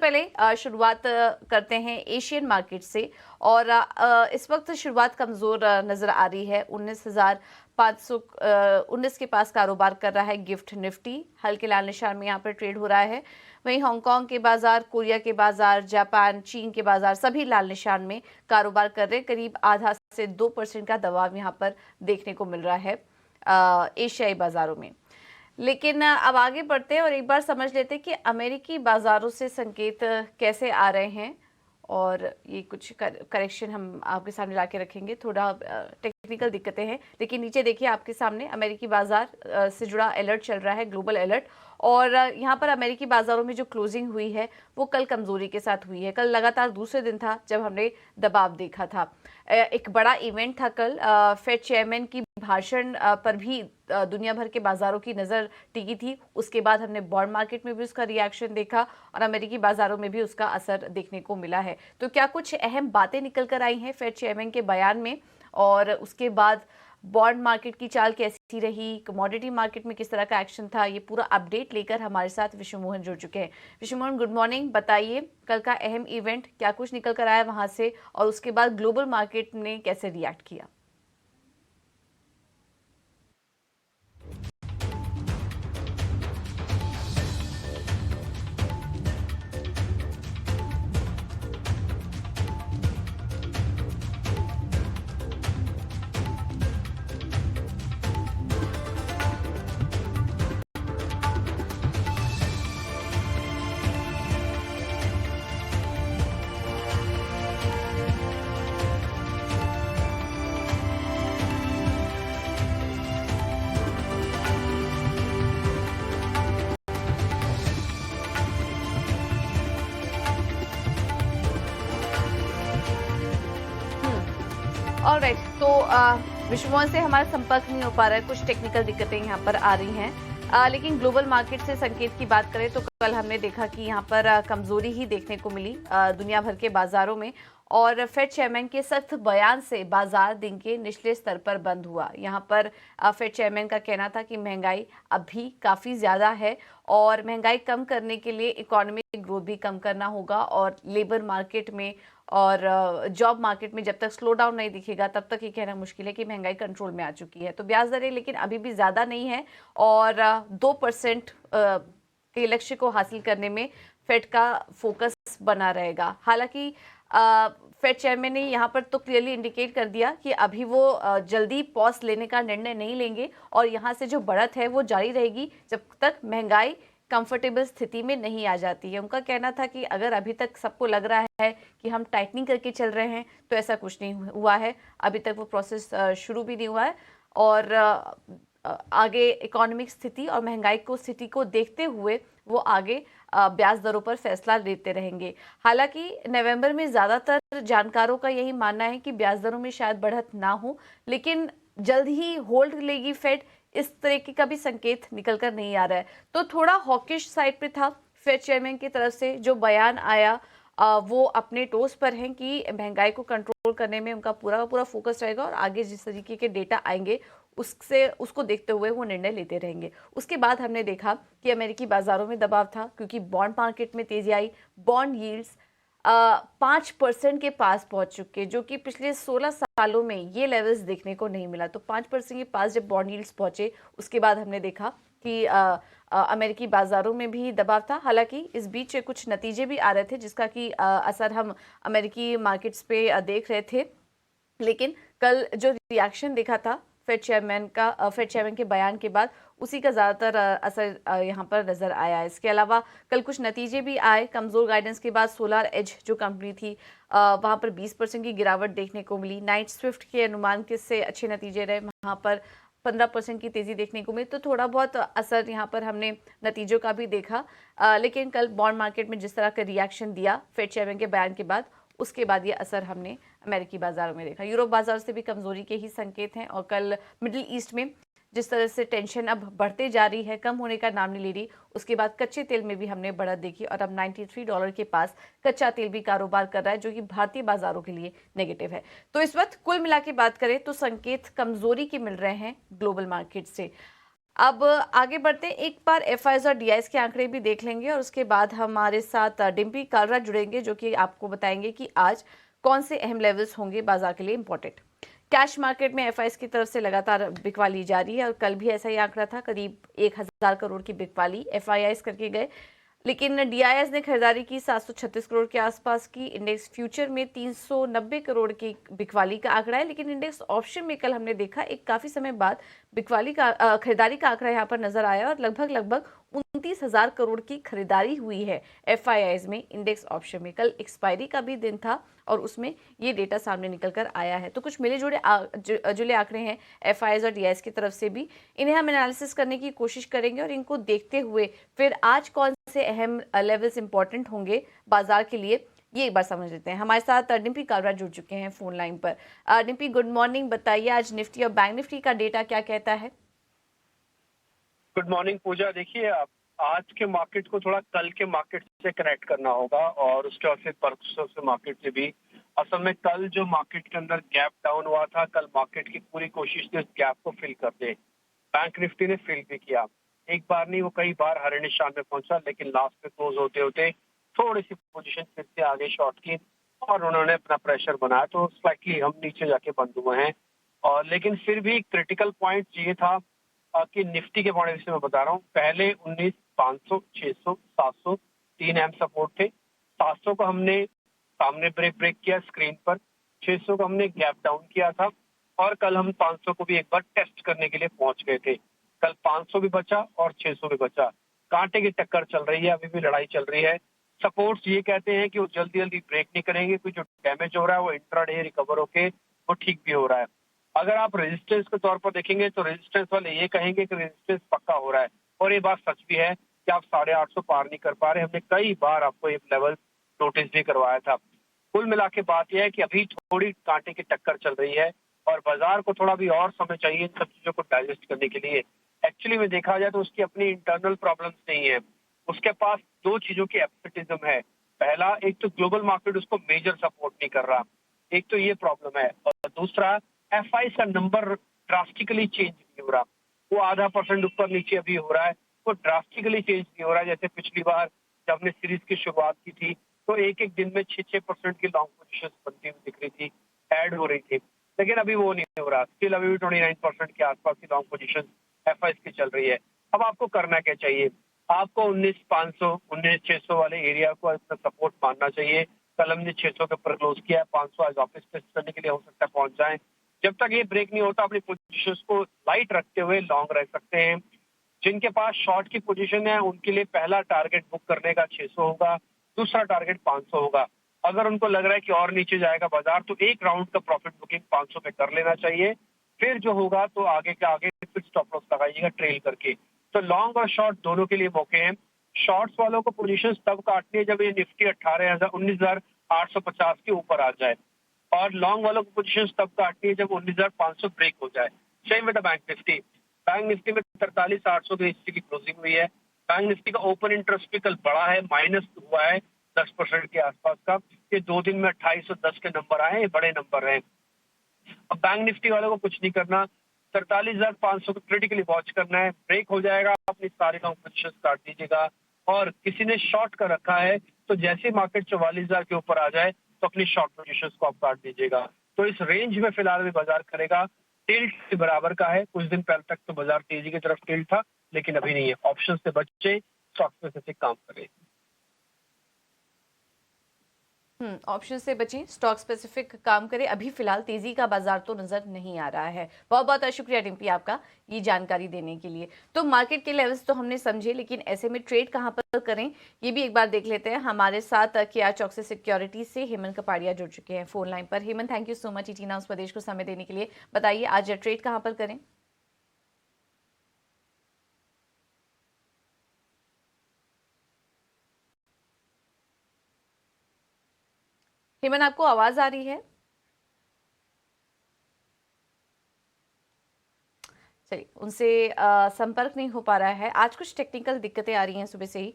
पहले शुरुआत करते हैं एशियन मार्केट से। और इस वक्त शुरुआत कमज़ोर नज़र आ रही है। 19,519 के पास कारोबार कर रहा है गिफ्ट निफ्टी, हल्के लाल निशान में यहाँ पर ट्रेड हो रहा है। वहीं हांगकांग के बाजार, कोरिया के बाजार, जापान, चीन के बाजार सभी लाल निशान में कारोबार कर रहे हैं। करीब आधा से 2% का दबाव यहाँ पर देखने को मिल रहा है एशियाई बाजारों में। लेकिन अब आगे बढ़ते हैं और एक बार समझ लेते हैं कि अमेरिकी बाजारों से संकेत कैसे आ रहे हैं। और ये कुछ करेक्शन हम आपके सामने ला के रखेंगे, थोड़ा टेक्निकल दिक्कतें हैं। लेकिन नीचे देखिए आपके सामने अमेरिकी बाजार से जुड़ा अलर्ट चल रहा है, ग्लोबल अलर्ट। और यहाँ पर अमेरिकी बाजारों में जो क्लोजिंग हुई है वो कल कमजोरी के साथ हुई है। कल लगातार दूसरे दिन था जब हमने दबाव देखा था। एक बड़ा इवेंट था कल, फेड चेयरमैन की भाषण पर भी दुनिया भर के बाजारों की नज़र टिकी थी। उसके बाद हमने बॉन्ड मार्केट में भी उसका रिएक्शन देखा और अमेरिकी बाजारों में भी उसका असर देखने को मिला है। तो क्या कुछ अहम बातें निकल कर आई हैं फेड चेयरमैन के बयान में, और उसके बाद बॉन्ड मार्केट की चाल कैसी रही, कमोडिटी मार्केट में किस तरह का एक्शन था, ये पूरा अपडेट लेकर हमारे साथ विश्व मोहन जुड़ चुके हैं। विश्व मोहन, गुड मॉर्निंग। बताइए कल का अहम इवेंट, क्या कुछ निकल कर आया वहां से, और उसके बाद ग्लोबल मार्केट ने कैसे रिएक्ट किया? ऑलराइट, तो विश्वमोहन से हमारा संपर्क नहीं हो पा रहा है, कुछ टेक्निकल दिक्कतें यहाँ पर आ रही हैं। लेकिन ग्लोबल मार्केट से संकेत की बात करें तो कल हमने देखा कि यहाँ पर कमजोरी ही देखने को मिली दुनिया भर के बाजारों में। और फेड चेयरमैन के सख्त बयान से बाजार दिन के निचले स्तर पर बंद हुआ। यहाँ पर फेड चेयरमैन का कहना था कि महंगाई अभी काफ़ी ज़्यादा है और महंगाई कम करने के लिए इकोनॉमिक ग्रोथ भी कम करना होगा, और लेबर मार्केट में और जॉब मार्केट में जब तक स्लो डाउन नहीं दिखेगा तब तक ये कहना मुश्किल है कि महंगाई कंट्रोल में आ चुकी है। तो ब्याज दरें लेकिन अभी भी ज़्यादा नहीं है और 2% के लक्ष्य को हासिल करने में फेड का फोकस बना रहेगा। हालांकि फेड चेयरमैन ने यहाँ पर तो क्लियरली इंडिकेट कर दिया कि अभी वो जल्दी पॉज लेने का निर्णय नहीं लेंगे और यहाँ से जो बढ़त है वो जारी रहेगी जब तक महंगाई कंफर्टेबल स्थिति में नहीं आ जाती है। उनका कहना था कि अगर अभी तक सबको लग रहा है कि हम टाइटनिंग करके चल रहे हैं तो ऐसा कुछ नहीं हुआ है, अभी तक वो प्रोसेस शुरू भी नहीं हुआ है। और आगे इकोनॉमिक स्थिति और महंगाई को स्थिति को देखते हुए वो आगे ब्याज दरों पर फैसला लेते रहेंगे। हालांकि नवंबर में ज़्यादातर जानकारों का यही मानना है कि ब्याज दरों में शायद बढ़त ना हो, लेकिन जल्द ही होल्ड लेगी फेड, इस तरीके का भी संकेत निकल कर नहीं आ रहा है। तो थोड़ा हॉकिश साइड पे था फेड चेयरमैन की तरफ से जो बयान आया। वो अपने टोस पर हैं कि महंगाई को कंट्रोल करने में उनका पूरा पूरा फोकस रहेगा और आगे जिस तरीके के डेटा आएंगे उसको देखते हुए वो निर्णय लेते रहेंगे। उसके बाद हमने देखा कि अमेरिकी बाजारों में दबाव था क्योंकि बॉन्ड मार्केट में तेजी आई। बॉन्ड यील्ड्स 5% के पास पहुंच चुके, जो कि पिछले 16 सालों में ये लेवल्स देखने को नहीं मिला। तो 5% के पास जब बॉन्ड यील्ड्स पहुंचे उसके बाद हमने देखा कि अमेरिकी बाजारों में भी दबाव था। हालांकि इस बीच कुछ नतीजे भी आ रहे थे जिसका कि असर हम अमेरिकी मार्केट्स पे देख रहे थे। लेकिन कल जो रिएक्शन देखा था फेड चेयरमैन के बयान के बाद, उसी का ज़्यादातर असर यहाँ पर नज़र आया। इसके अलावा कल कुछ नतीजे भी आए। कमज़ोर गाइडेंस के बाद सोलार एज जो कंपनी थी वहाँ पर 20% की गिरावट देखने को मिली। नाइट स्विफ्ट के अनुमान के से अच्छे नतीजे रहे, वहाँ पर 15% की तेज़ी देखने को मिली। तो थोड़ा बहुत असर यहाँ पर हमने नतीजों का भी देखा। लेकिन कल बॉन्ड मार्केट में जिस तरह का रिएक्शन दिया फेड चेयरमैन के बयान के बाद, उसके बाद ये असर हमने अमेरिकी बाजारों में देखा। यूरोप बाजार से भी कमजोरी के ही संकेत हैं। और कल मिडिल ईस्ट में जिस तरह से टेंशन अब बढ़ते जा रही है, कम होने का नाम नहीं ले रही, उसके बाद कच्चे तेल में भी हमने बढ़त देखी और अब $93 के पास कच्चा तेल भी कारोबार कर रहा है, जो कि भारतीय बाजारों के लिए नेगेटिव है। तो इस वक्त कुल मिला के बात करें तो संकेत कमजोरी के मिल रहे हैं ग्लोबल मार्केट से। अब आगे बढ़ते हैं, एक बार एफआईआईज और डीआईएस के आंकड़े भी देख लेंगे और उसके बाद हमारे साथ डिम्पी कालरा जुड़ेंगे जो कि आपको बताएंगे कि आज कौन से अहम लेवल्स होंगे बाजार के लिए इंपॉर्टेंट। कैश मार्केट में एफआईआईज की तरफ से लगातार बिकवाली जारी है और कल भी ऐसा ही आंकड़ा था, करीब 1000 करोड़ की बिकवाली एफआईआईज करके गए। लेकिन डीआईएस ने खरीदारी की 736 करोड़ के आसपास की। इंडेक्स फ्यूचर में 390 करोड़ की बिकवाली का आंकड़ा है, लेकिन इंडेक्स ऑप्शन में कल हमने देखा एक काफी समय बाद बिकवाली का खरीदारी का आंकड़ा यहाँ पर नजर आया और लगभग 29,000 करोड़ की खरीदारी हुई है एफआईआईज में इंडेक्स ऑप्शन में। कल एक्सपायरी का भी दिन था और उसमें ये डेटा सामने निकल कर आया है। तो कुछ मिले जुले आंकड़े हैं एफआईआईज और डीआईएस की तरफ से भी, इन्हें हम एनालिसिस करने की कोशिश करेंगे और इनको देखते हुए फिर आज कौन से अहम लेवल्स इंपॉर्टेंट होंगे बाजार के लिए ये एक बार समझ लेते हैं। हमारे साथ डिम्पी कालरा जुड़ चुके हैं फोन लाइन पर। Dimpy, good morning. बताइए आज निफ्टी और बैंक निफ्टी का डेटा क्या कहता है? गुड मॉर्निंग पूजा। देखिए, आज के मार्केट को थोड़ा कल के मार्केट से कनेक्ट करना होगा और उसके बाद फिर परसों से मार्केट से भी। असल में कल जो मार्केट के अंदर गैप डाउन हुआ था, कल मार्केट की पूरी कोशिश थी उस गैप को फिल कर दे। बैंक निफ्टी ने फिल भी किया, एक बार नहीं वो कई बार हरे निशान में पहुंचा, लेकिन लास्ट में क्लोज होते होते थोड़ी सी पोजीशन फिर से आगे शॉर्ट की और उन्होंने अपना प्रेशर बनाया, तो स्लाइटली हम नीचे जाके बंद हुए हैं। और लेकिन फिर भी क्रिटिकल पॉइंट ये था कि निफ्टी के पॉइंट से मैं बता रहा हूँ, पहले 19,500, 600, 700 तीन अहम सपोर्ट थे। 700 को हमने सामने ब्रेक किया स्क्रीन पर, 600 को हमने गैप डाउन किया था और कल हम 500 को भी एक बार टेस्ट करने के लिए पहुंच गए थे। कल 500 भी बचा और 600 भी बचा। कांटे की टक्कर चल रही है, अभी भी लड़ाई चल रही है। सपोर्ट्स ये कहते हैं कि वो जल्दी जल्दी ब्रेक नहीं करेंगे, कुछ जो डैमेज हो रहा है वो इंट्राडे रिकवर होके वो ठीक भी हो रहा है। अगर आप रेजिस्टेंस के तौर पर देखेंगे तो रेजिस्टेंस वाले ये कहेंगे कि रेजिस्टेंस पक्का हो रहा है, और ये बात सच भी है कि आप 850 पार नहीं कर पा रहे। हमने कई बार आपको एक लेवल नोटिस भी करवाया था। कुल मिला के बात यह है कि अभी थोड़ी कांटे की टक्कर चल रही है और बाजार को थोड़ा भी और समय चाहिए इन सब चीजों को डाइजेस्ट करने के लिए। एक्चुअली में देखा जाए तो उसकी अपनी इंटरनल प्रॉब्लम्स नहीं है, उसके पास दो चीजों की एब्सेंटिज्म है। पहला, एक तो ग्लोबल मार्केट उसको मेजर सपोर्ट नहीं कर रहा, एक तो ये प्रॉब्लम है, और दूसरा एफआई का नंबर ड्रास्टिकली चेंज नहीं हो रहा। वो आधा % ऊपर नीचे अभी हो रहा है, वो ड्रास्टिकली चेंज नहीं हो रहा है। जैसे पिछली बार जब हमने सीरीज की शुरुआत की थी तो एक एक दिन में 6% की लॉन्ग पोजीशन बनती हुई दिख रही थी, ऐड हो रही थी, लेकिन अभी वो नहीं हो रहा। स्टिल अभी भी 29% के आसपास की लॉन्ग पोजीशन एफआई की चल रही है। अब आपको करना क्या चाहिए? आपको 19,500, 19,600 वाले एरिया को अपना सपोर्ट मानना चाहिए। कल हमने 600 के ऊपर क्लोज किया, 500 आज ऑफिस टेस्ट करने के लिए हो सकता है पहुंच जाए। जब तक ये ब्रेक नहीं होता अपनी पोजीशंस को लाइट रखते हुए लॉन्ग रह सकते हैं। जिनके पास शॉर्ट की पोजीशन है उनके लिए पहला टारगेट बुक करने का 600 होगा, दूसरा टारगेट 500 होगा। अगर उनको लग रहा है कि और नीचे जाएगा बाजार तो एक राउंड का प्रॉफिट बुकिंग 500 पे कर लेना चाहिए। फिर जो होगा तो आगे के आगे फिर स्टॉप लॉस लगाइएगा ट्रेल करके। तो लॉन्ग और शॉर्ट दोनों के लिए मौके हैं। शॉर्ट्स वालों को पोजीशन तब काटनी है जब ये निफ्टी 19,850 के ऊपर आ जाए, और लॉन्ग वालों को पोजीशन तब काटनी है जब 19,500 ब्रेक हो जाए। Same with the bank Nifty. Bank Nifty में 43,800 की हिस्से की क्लोजिंग हुई है। बैंक निफ्टी का ओपन इंटरेस्ट भी कल बड़ा है, माइनस हुआ है 10% के आसपास का। ये 2 दिन में 2810 के नंबर आए, बड़े नंबर हैं। अब बैंक निफ्टी वालों को कुछ नहीं करना, 43,500 को क्रिटिकली वॉच करना है। ब्रेक हो जाएगा, अपनी सारी लॉन्ग पोजीशन काट दीजिएगा। और किसी ने शॉर्ट कर रखा है तो जैसे मार्केट 44,000 के ऊपर आ जाए तो अपनी शॉर्ट पोजीशन को आप काट दीजिएगा। तो इस रेंज में फिलहाल भी बाजार करेगा। टिल्ट के बराबर का है, कुछ दिन पहले तक तो बाजार तेजी की तरफ टिल्ट था, लेकिन अभी नहीं है। ऑप्शन से बचे, स्टॉक स्पेसिफिक काम करें। ऑप्शन से बचें, स्टॉक स्पेसिफिक काम करें। अभी फिलहाल तेजी का बाजार तो नजर नहीं आ रहा है। बहुत बहुत शुक्रिया डिम्पी आपका ये जानकारी देने के लिए। तो मार्केट के लेवल्स तो हमने समझे, लेकिन ऐसे में ट्रेड कहां पर करें ये भी एक बार देख लेते हैं। हमारे साथ केआर चौकसी सिक्योरिटी से हेमंत कपाड़िया जुड़ चुके हैं फोन लाइन पर। Hemant, thank you so much इटीना उस प्रदेश को समय देने के लिए। बताइए आज ट्रेड कहां पर करें? हेमंत, आपको आवाज आ रही है? चलिए, उनसे संपर्क नहीं हो पा रहा है। आज कुछ टेक्निकल दिक्कतें आ रही हैं सुबह से ही।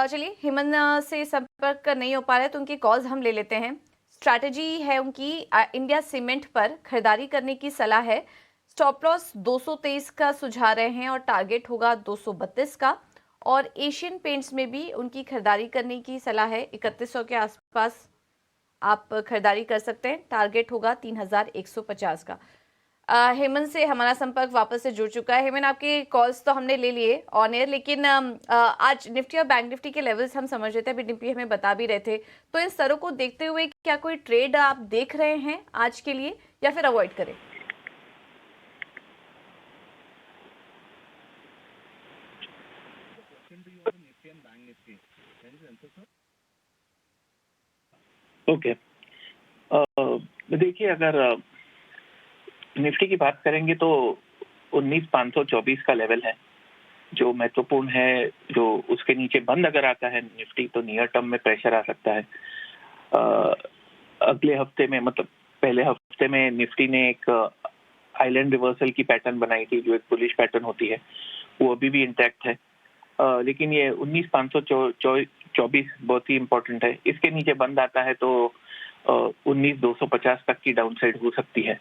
चलिए, हेमंत से संपर्क नहीं हो पा रहा है तो उनकी कॉल्स हम ले लेते हैं। स्ट्रैटेजी है उनकी इंडिया सीमेंट पर खरीदारी करने की सलाह है। स्टॉप लॉस 223 का सुझा रहे हैं और टारगेट होगा 232 का। और एशियन पेंट्स में भी उनकी खरीदारी करने की सलाह है। 3100 के आसपास आप खरीदारी कर सकते हैं। टारगेट होगा 3150 का। हेमंत से हमारा संपर्क वापस से जुड़ चुका है। हेमंत, आपके कॉल्स तो हमने ले लिए ऑन एयर, लेकिन आज निफ्टी और बैंक निफ्टी के लेवल्स हम समझ रहे थे, अभी डिम्पी हमें बता भी रहे थे। तो इन स्तरों को देखते हुए क्या कोई ट्रेड आप देख रहे हैं आज के लिए, या फिर अवॉइड करें? ओके। देखिए, अगर निफ्टी की बात करेंगे तो 19,524 का लेवल है जो महत्वपूर्ण है। जो उसके नीचे बंद अगर आता है निफ्टी तो नियर टर्म में प्रेशर आ सकता है। अगले हफ्ते में, मतलब पहले हफ्ते में निफ्टी ने एक आइलैंड रिवर्सल की पैटर्न बनाई थी जो एक बुलिश पैटर्न होती है, वो अभी भी इंटैक्ट है। लेकिन ये 19,524 बहुत ही इंपॉर्टेंट है। इसके नीचे बंद आता है तो 19,250 तक की डाउनसाइड हो सकती है।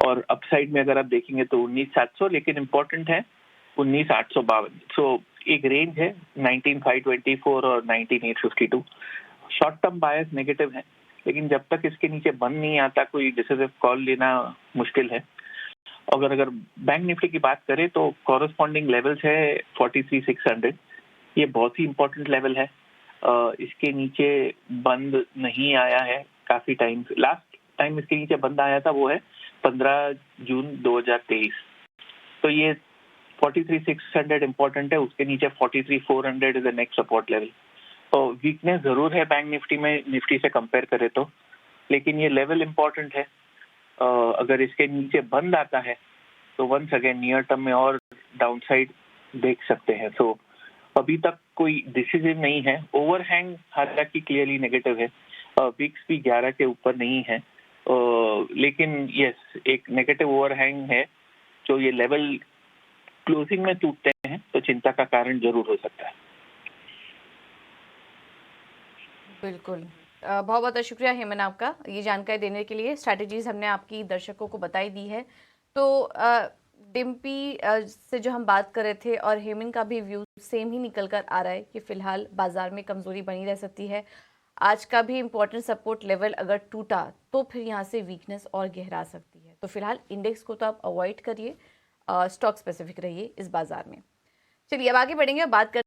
और अपसाइड में अगर आप देखेंगे तो 19,700, लेकिन इंपॉर्टेंट है 19,852। सो एक रेंज है 19,524 और 19,852। शॉर्ट टर्म बायस नेगेटिव है, लेकिन जब तक इसके नीचे बंद नहीं आता कोई डिसिसिव कॉल लेना मुश्किल है। अगर बैंक निफ्टी की बात करें तो कॉरेस्पॉन्डिंग लेवल्स है 43,600। ये बहुत ही इंपॉर्टेंट लेवल है। इसके नीचे बंद नहीं आया है काफी टाइम। लास्ट टाइम इसके नीचे बंद आया था वो है 15 जून 2023। तो ये 43,600 इंपॉर्टेंट है। उसके नीचे 43,400 is the next support level. तो वीकनेस जरूर है बैंक निफ्टी में, निफ्टी से कंपेयर करें तो, लेकिन ये लेवल इंपॉर्टेंट है। अगर इसके नीचे बंद आता है तो वंस अगेन नियर टर्म में और डाउनसाइड देख सकते हैं। तो अभी तक कोई डिसीजन नहीं है। ओवरहैंग हालांकि क्लियरली नेगेटिव है। विक्स भी 11 के ऊपर नहीं है, लेकिन यस, एक नेगेटिव ओवरहैंग है। जो ये लेवल क्लोजिंग में टूटते हैं तो चिंता का कारण जरूर हो सकता है। बिल्कुल। बहुत बहुत शुक्रिया हेमन आपका ये जानकारी देने के लिए। स्ट्रैटेजीज हमने आपकी दर्शकों को बताई दी है। तो डिम्पी से जो हम बात कर रहे थे और हेमन का भी व्यू सेम ही निकल कर आ रहा है कि फिलहाल बाजार में कमजोरी बनी रह सकती है। आज का भी इंपॉर्टेंट सपोर्ट लेवल अगर टूटा तो फिर यहाँ से वीकनेस और गहरा सकती है। तो फिलहाल इंडेक्स को तो आप अवॉइड करिए, स्टॉक स्पेसिफिक रहिए इस बाजार में। चलिए अब आगे बढ़ेंगे और बात कर